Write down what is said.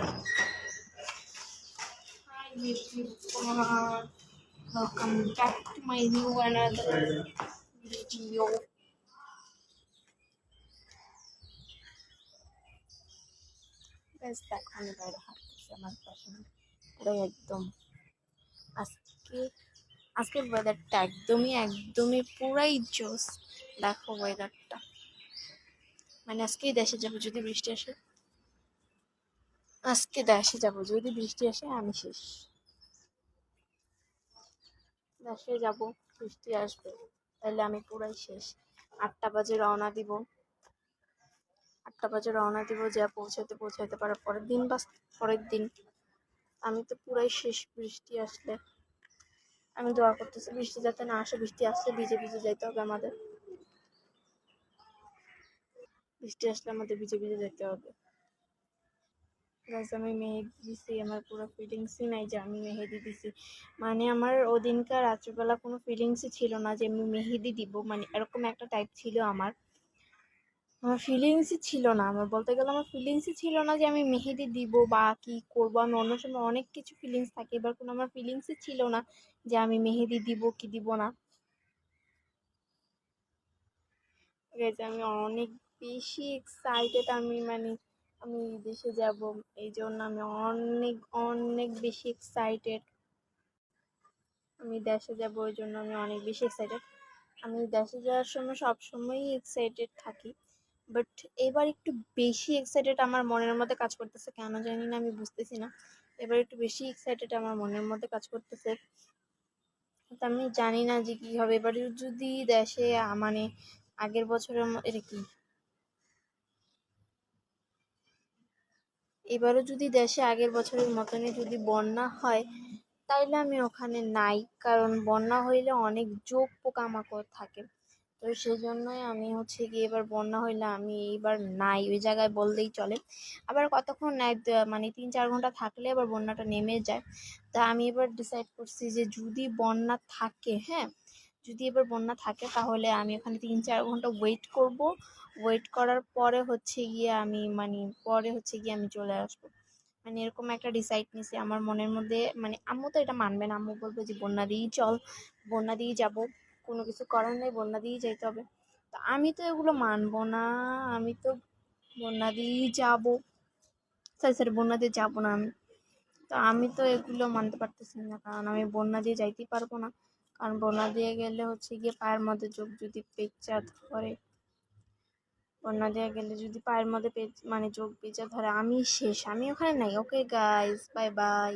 Hi everyone, welcome back to my new another video. Guys, দেখো আমি বাইরে হাঁটতেছি আমার পাশে পুরো একদম আজকে আজকের ওয়েদারটা একদমই পুরাই জোস। দেখো ওয়েদারটা, মানে আজকেই দেশে যাবো যদি বৃষ্টি আসে, আজকে দেশে যাবো যদি বৃষ্টি আসে আমি শেষ। দেশে যাব, বৃষ্টি আসবে, তাহলে আমি পুরাই শেষ। 8টা বাজে রওনা দিব, 8টা বাজে রওনা দিব, যা পৌঁছাতে পারে পরের দিন আমি তো পুরাই শেষ। বৃষ্টি আসলে আমি দোয়া করতেছি বৃষ্টি যাতে না আসে, বৃষ্টি আসলে ভিজে ভিজে যাইতে হবে আমাদের, বৃষ্টি আসলে আমাদের ভিজে ভিজে যেতে হবে। আমি মেহেদি দিছি, আমার পুরো ফিলিংসই নাই যে আমি মেহেদি দিছি, মানে আমার ওদিনকার রাত্রিবেলা কোনো ফিলিংসই ছিল না যে আমি মেহেদি দিব, মানে এরকম একটা টাইপ ছিল আমার ফিলিংসই ছিল না। আমার বলতে গেলে আমার ফিলিংসই ছিল না যে আমি মেহেদি দিব বা কি করবো। আমি অন্য সময় অনেক কিছু ফিলিংস থাকে, এবার কোনো আমার ফিলিংসই ছিল না যে আমি মেহেদি দিব কি দিব না। ঠিক আছে, আমি অনেক বেশি এক্সাইটেড, আমি দেশে যাব, এই জন্য আমি অনেক অনেক বেশি এক্সাইটেড। আমি দেশে যাব ওই জন্য আমি অনেক বেশি এক্সাইটেড। আমি দেশে যাওয়ার সময় সবসময়ই এক্সাইটেড থাকি, বাট এবার একটু বেশি এক্সাইটেড আমার মনের মধ্যে কাজ করতেছে, কেন জানি না, আমি বুঝতেছি না। এবার একটু বেশি এক্সাইটেড আমার মনের মধ্যে কাজ করতেছে, আমি জানি না যে কি হবে। এবার যদি দেশে মানে আগের বছরের এটা কি, এবারও যদি দেশে আগের বছরের মতনই যদি বন্যা হয়, তাইলে আমি ওখানে নাই, কারণ বন্যা হইলে অনেক জোক পোকামাকড় থাকে। তো সেই জন্যই আমি হচ্ছে গিয়ে এবার বন্যা হইলে আমি এইবার নাই ওই জায়গায় বললেই চলে। আবার কতক্ষণ মানে 3-4 ঘন্টা থাকলে আবার বন্যাটা নেমে যায়। তা আমি এবার ডিসাইড করছি যে যদি বন্যা থাকে, হ্যাঁ যদি এবার বন্যা থাকে তাহলে আমি ওখানে 3-4 ঘন্টা ওয়েট করব। ওয়েট করার পরে হচ্ছে গিয়ে আমি চলে আসবো। মানে এরকম একটা ডিসাইড নিছি আমার মনের মধ্যে। মানে আম্মু তো এটা মানবে না, আম্মু বলবে যে বন্যা দিয়েই চল, বন্যা দিয়েই যাবো, কোনো কিছু করার নেই, বন্যা দিয়েই যেতে হবে। তো আমি তো এগুলো মানবো না, আমি তো বন্যা দিয়েই যাবো, সরি বন্যা দিয়ে যাবো না আমি। তো আমি তো এগুলো মানতে পারতেছি না, কারণ আমি বন্যা দিয়ে যাইতেই পারবো না। কারণ বন্যা দিয়ে গেলে হচ্ছে গিয়ে পায়ের মধ্যে যদি পেঁচা ধরে, বন্যা দিয়ে গেলে যদি পায়ের মধ্যে মানে চোখ পেঁচা ধরে আমি শেষ, আমি ওখানে নাই। Okay guys, bye bye.